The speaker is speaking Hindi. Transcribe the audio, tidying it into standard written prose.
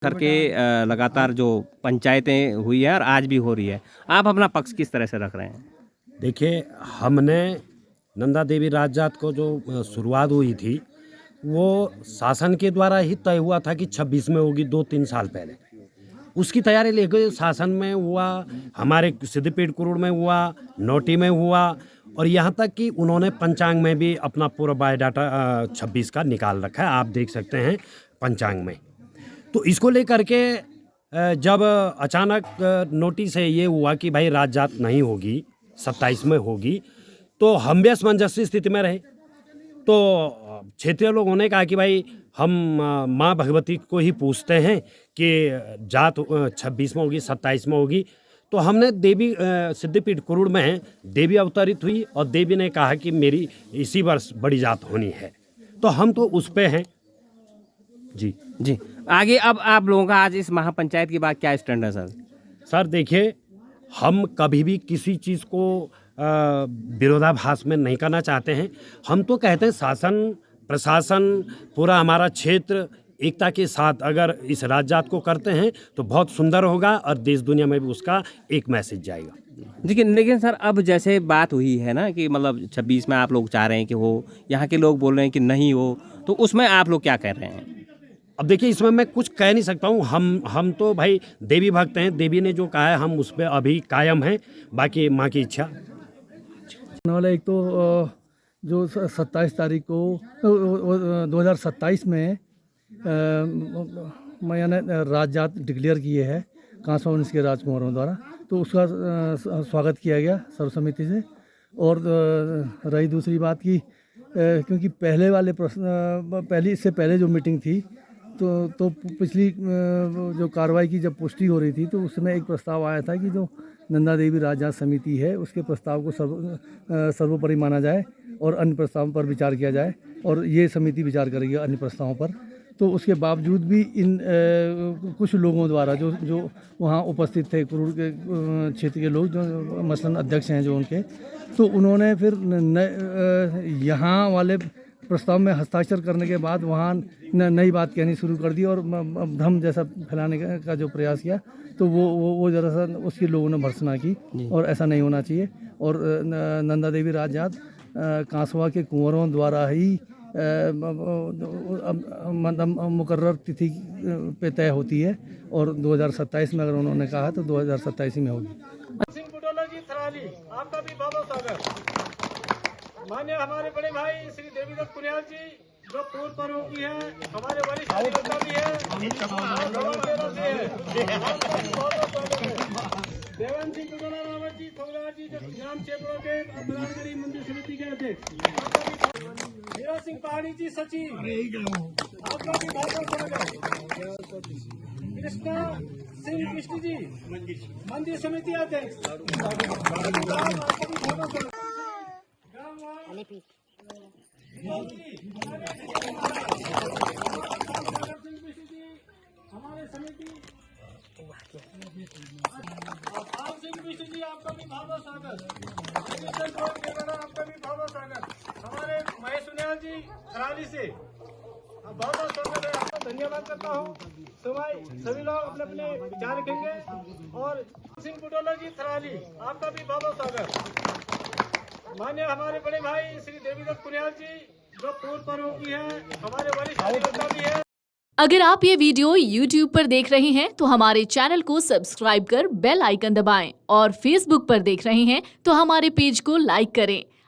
करके लगातार जो पंचायतें हुई है और आज भी हो रही है, आप अपना पक्ष किस तरह से रख रहे हैं? देखिए, हमने नंदा देवी राजजात को जो शुरुआत हुई थी, वो शासन के द्वारा ही तय हुआ था कि 26 में होगी 2-3 साल पहले। उसकी तैयारी लेके शासन में हुआ, हमारे सिद्धपीठ कुरुड़ में हुआ, नोटी में हुआ और यहाँ तक कि उन्होंने पंचांग में भी अपना पूरा बायोडाटा 26 का निकाल रखा है, आप देख सकते हैं पंचांग में। तो इसको लेकर के जब अचानक नोटिस है ये हुआ कि भाई राजजात नहीं होगी, 27 में होगी, तो हम भी असमंजस स्थिति में रहे। तो क्षेत्रीय लोगों ने कहा कि भाई हम माँ भगवती को ही पूछते हैं कि जात 26 में होगी, 27 में होगी। तो हमने देवी सिद्धपीठ कुरुड़ में है, देवी अवतरित हुई और देवी ने कहा कि मेरी इसी वर्ष बड़ी जात होनी है, तो हम तो उस पे हैं जी। जी, आगे अब आप लोगों का आज इस महापंचायत के बाद क्या स्टैंड है सर? सर देखिए, हम कभी भी किसी चीज़ को विरोधाभास में नहीं करना चाहते हैं। हम तो कहते हैं शासन प्रशासन पूरा हमारा क्षेत्र एकता के साथ अगर इस राजजात को करते हैं तो बहुत सुंदर होगा और देश दुनिया में भी उसका एक मैसेज जाएगा। लेकिन सर अब जैसे बात हुई है ना कि मतलब 26 में आप लोग चाह रहे हैं कि हो, यहाँ के लोग बोल रहे हैं कि नहीं हो, तो उसमें आप लोग क्या कह रहे हैं? अब देखिए, इसमें मैं कुछ कह नहीं सकता हूँ। हम तो भाई देवी भक्त हैं, देवी ने जो कहा है हम उस पर अभी कायम हैं, बाकी माँ की इच्छा। वाला एक तो जो 27 तारीख को 2027 में मैया ने राजजात डिक्लेयर किए है कांसवा वंश के राजकुमारों द्वारा, तो उसका स्वागत किया गया सर्वसम्मति से। और रही दूसरी बात की क्योंकि पहले वाले प्रश्न इससे पहले जो मीटिंग थी तो पिछली जो कार्रवाई की जब पुष्टि हो रही थी तो उसमें एक प्रस्ताव आया था कि जो नंदा देवी राजजात समिति है उसके प्रस्ताव को सर्वोपरि माना जाए और अन्य प्रस्तावों पर विचार किया जाए, और ये समिति विचार करेगी अन्य प्रस्तावों पर। तो उसके बावजूद भी इन कुछ लोगों द्वारा जो वहाँ उपस्थित थे, कुरुड़ के क्षेत्र के लोग जो मसलन अध्यक्ष हैं जो उनके, तो उन्होंने फिर यहाँ वाले प्रस्ताव में हस्ताक्षर करने के बाद वहाँ नई बात कहनी शुरू कर दी और भ्रम जैसा फैलाने का जो प्रयास किया, तो वो जरा सा उसकी लोगों ने भर्त्सना की और ऐसा नहीं होना चाहिए। और नंदा देवी राजजात कांसवा के कुंवरों द्वारा ही मुकर्रर तिथि पे तय होती है और 2027 में अगर उन्होंने कहा तो 2027 में होगी। सिंह बुटोला जी थराली, आपका भी बहुत बहुत स्वागत। मान्य हमारे बड़े भाई श्री देवीदत्त कुनियाल जी जो पूर्व पर्वों की है, हमारे वरिष्ठ अधिवक्ता भी है, देवन सिंह बुटोला रावत जी थोड़ा जी जो ग्राम क्षेत्रों के प्रधानगरी मंदिर समिति के अध्यक्ष, हीरा सिंह पहाड़ी जी सचिव, आपका भी बहुत बहुत स्वागत। कृष्णा सिंह कृष्ण जी मंदिर समिति अध्यक्ष, हमारे समिति सिंह विष्णु जी आपका भी बहुत बहुत स्वागत। आपका भी बहुत बहुत स्वागत। हमारे महेश सुनियाल जी खराली से बहुत बहुत स्वागत है, आपका धन्यवाद करता हूँ। सभी लोग अपने अपने विचार रखेंगे। और सिंह बुटोला जी थराली, आपका भी बहुत बहुत स्वागत। मान्य हमारे बड़े भाई श्री देवीदत्त कुनियाल जी जो पूर्व पर्वों की है, हमारे वरिष्ठ अधिवक्ता भी है। अगर आप ये वीडियो YouTube पर देख रहे हैं तो हमारे चैनल को सब्सक्राइब कर बेल आइकन दबाएं, और Facebook पर देख रहे हैं तो हमारे पेज को लाइक करें।